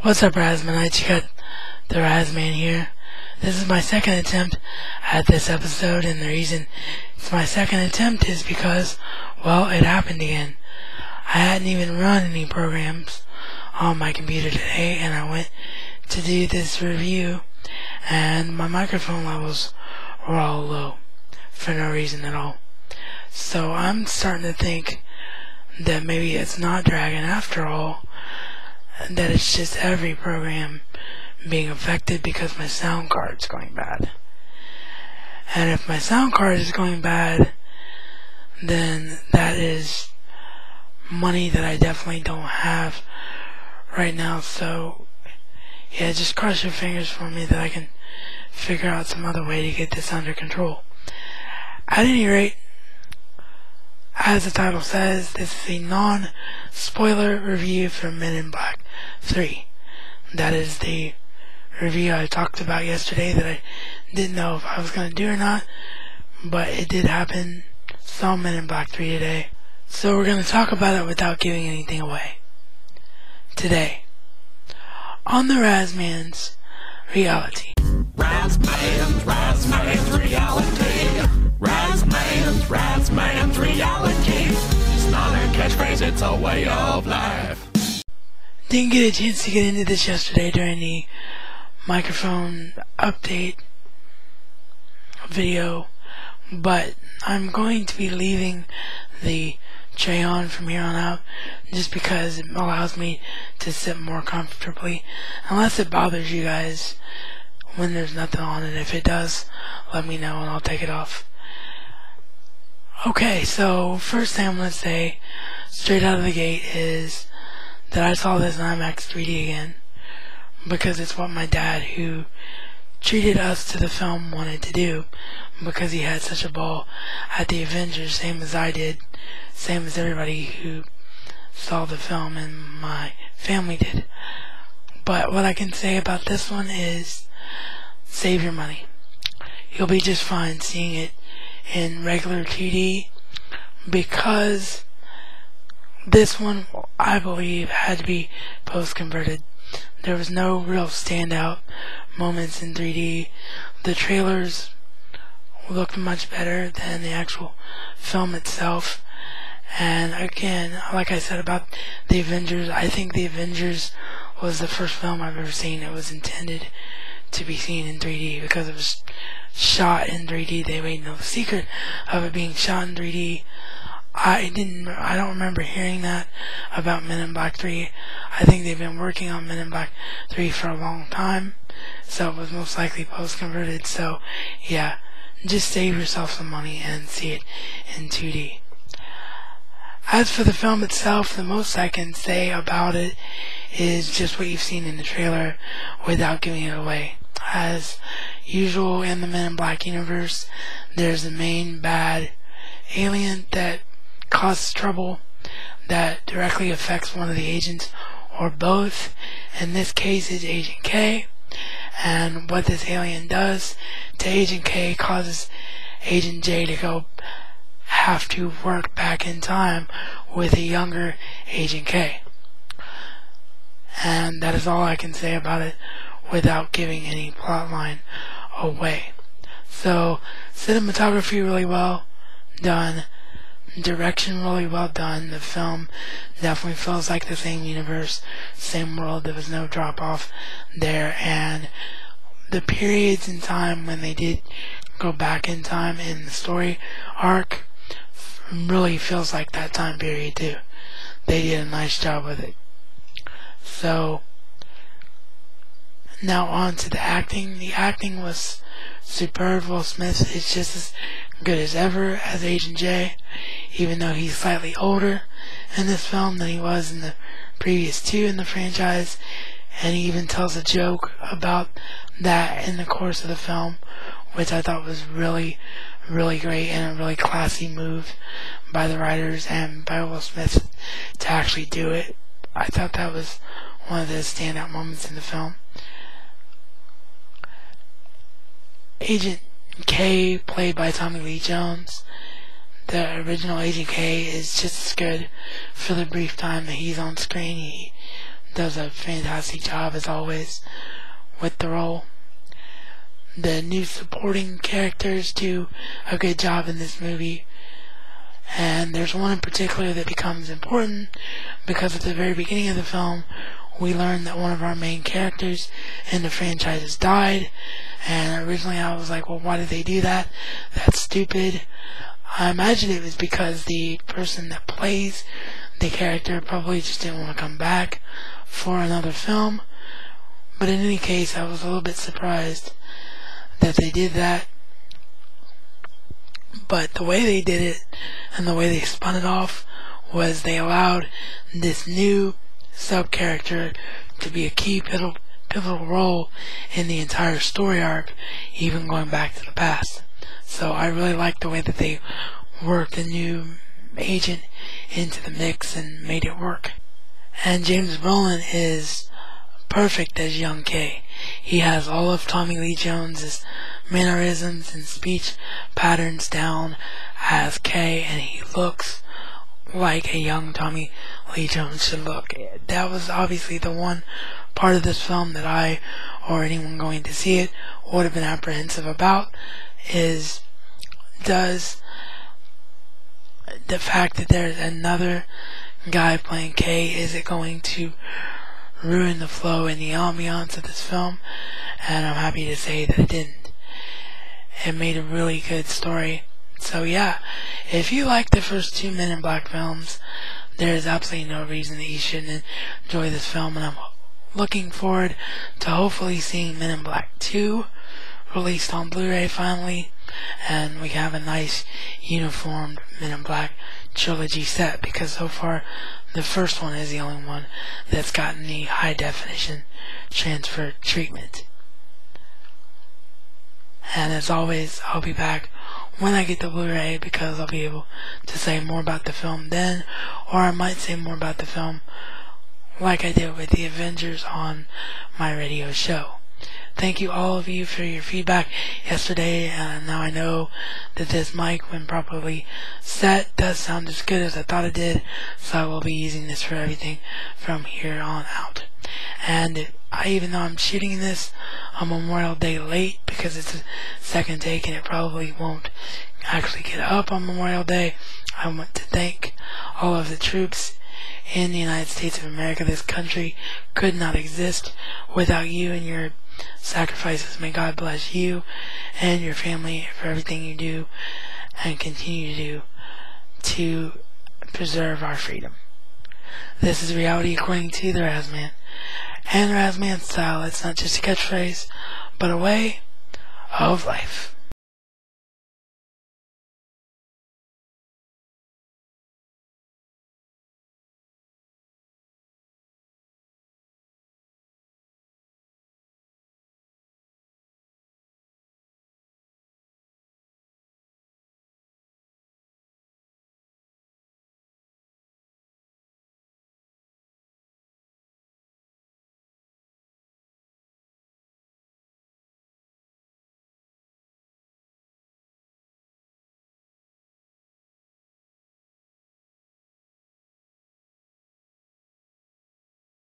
What's up, Razmanites? You got the Razman here. This is my second attempt at this episode, and the reason it's my second attempt is because, well, it happened again. I hadn't even run any programs on my computer today, and I went to do this review, and my microphone levels were all low for no reason at all. So I'm starting to think that maybe it's not Dragon after all, that it's just every program being affected because my sound card's going bad. And if my sound card is going bad, then that is money that I definitely don't have right now. So yeah, just cross your fingers for me that I can figure out some other way to get this under control. At any rate, as the title says, this is a non-spoiler review for Men in Black 3. That is the review I talked about yesterday that I didn't know if I was going to do or not, but it did happen. Saw Men in Black 3 today. So we're going to talk about it without giving anything away. Today, on the Razman's Reality. Razman's Reality. Razman's Reality. It's not a catchphrase, it's a way of life. Didn't get a chance to get into this yesterday during the microphone update video, but I'm going to be leaving the tray on from here on out just because it allows me to sit more comfortably, unless it bothers you guys when there's nothing on it. If it does, let me know and I'll take it off. Okay, so first thing I'm going to say straight out of the gate is that I saw this in IMAX 3D again because it's what my dad, who treated us to the film, wanted to do, because he had such a ball at the Avengers, same as I did, same as everybody who saw the film and my family did. But what I can say about this one is save your money. You'll be just fine seeing it in regular 2D, because this one, I believe, had to be post-converted. There was no real standout moments in 3D. The trailers looked much better than the actual film itself. And again, like I said about the Avengers, I think the Avengers was the first film I've ever seen that was intended to be seen in 3D, because it was shot in 3D. They made no secret of it being shot in 3D. I don't remember hearing that about Men in Black 3. I think they've been working on Men in Black 3 for a long time, so it was most likely post-converted. So yeah, just save yourself some money and see it in 2D. As for the film itself, the most I can say about it is just what you've seen in the trailer without giving it away. As usual in the Men in Black universe, there's the main bad alien that causes trouble that directly affects one of the agents or both. In this case, it's Agent K, and what this alien does to Agent K causes Agent J to have to work back in time with a younger Agent K. And that is all I can say about it without giving any plotline away. So, cinematography really well done, direction really well done. The film definitely feels like the same universe, same world. There was no drop off there, and the periods in time when they did go back in time in the story arc really feels like that time period too. They did a nice job with it. So now on to the acting. The acting was superb. Will Smith is just as good as ever as Agent J, even though he's slightly older in this film than he was in the previous two in the franchise, and he even tells a joke about that in the course of the film, which I thought was really, really great and a really classy move by the writers and by Will Smith to actually do it. I thought that was one of the standout moments in the film. Agent K, played by Tommy Lee Jones, the original Agent K, is just as good for the brief time that he's on screen. He does a fantastic job as always with the role. The new supporting characters do a good job in this movie, and there's one in particular that becomes important because at the very beginning of the film we learn that one of our main characters in the franchise has died, and originally I was like, well, why did they do that? That's stupid. I imagine it was because the person that plays the character probably just didn't want to come back for another film, but in any case I was a little bit surprised that they did that. But the way they did it and the way they spun it off was they allowed this new sub-character to be a key pivotal role in the entire story arc, even going back to the past. So I really liked the way that they worked the new agent into the mix and made it work. And James Brolin is perfect as young K. He has all of Tommy Lee Jones's mannerisms and speech patterns down as K, and he looks like a young Tommy Lee Jones should look. That was obviously the one part of this film that I, or anyone going to see it, would have been apprehensive about, is does the fact that there's another guy playing K, is it going to ruin the flow and the ambiance of this film? And I'm happy to say that it didn't. It made a really good story. So yeah, if you like the first two Men in Black films, there's absolutely no reason that you shouldn't enjoy this film, and I'm looking forward to hopefully seeing Men in Black 2 released on Blu-ray finally, and we have a nice uniformed Men in Black trilogy set, because so far the first one is the only one that's gotten the high definition transfer treatment. And as always, I'll be back when I get the Blu-ray, because I'll be able to say more about the film then, or I might say more about the film like I did with the Avengers on my radio show. Thank you all of you for your feedback yesterday, and now I know that this mic, when properly set, does sound as good as I thought it did, so I will be using this for everything from here on out. And even though I'm shooting this on Memorial Day late, because it's a second take and it probably won't actually get up on Memorial Day, I want to thank all of the troops in the United States of America. This country could not exist without you and your sacrifices. May God bless you and your family for everything you do and continue to do to preserve our freedom. This is Reality According to the Razman. And Razman style, it's not just a catchphrase, but a way of life.